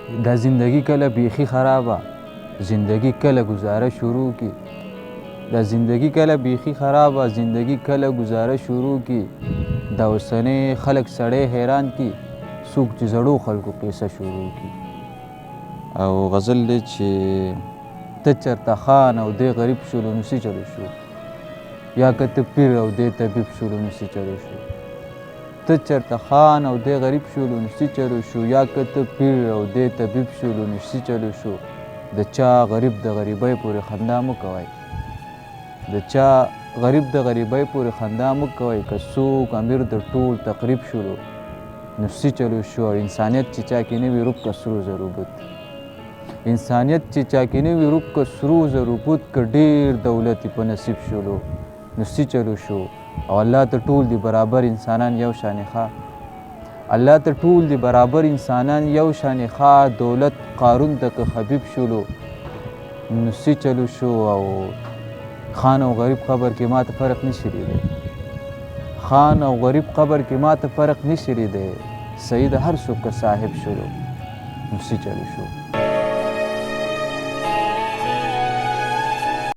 دا زندگی کله بیخی خرابه زندگی کله گزاره شروع کی دا زندگی کله بیخی خرابه زندگی کله گزاره شروع کی دا اوسنی خلک سړی حیران کی څوک چې زړو خلکو قصه شروع کی. او غزل دی چې ته چرته خان او دی غریب شولو نو څه چلو شو یا که ته پیر او دی طبیب شولو نو څه چلو شو. ته چرته خان او دی غریب شولو نو څه چلو شو یا که ته پیر او دی طبیب شولو نو څه چلو شو. د چا غریب د غریبۍ پورې خندا مه کوئ د چا غریب د غریبۍ پورې خندا مه کوئ که څوک امیر د ټول تقریب شولو نو څه چلو شو. او انسانیت چې چا کې نه وي روب که سرو زرو بود انسانیت چې چا کې نه وي روب که سرو زرو بود که ډېر دولت په نصیب شولو نو څه چلو شو. او الله ته ټول دی برابر انسانان یو شانې ښه الله ته ټول دی برابر انسانان یو شانې ښه دولت قارون ته که حبیب شولو نو څه چلو شو. او خان او غریب قبر کې ما ته فرق نشي لیدی خان او غریب قبر کې ما ته فرق نشي لیدی سید هر څوک که صاحب شولو نو څه چلو شو.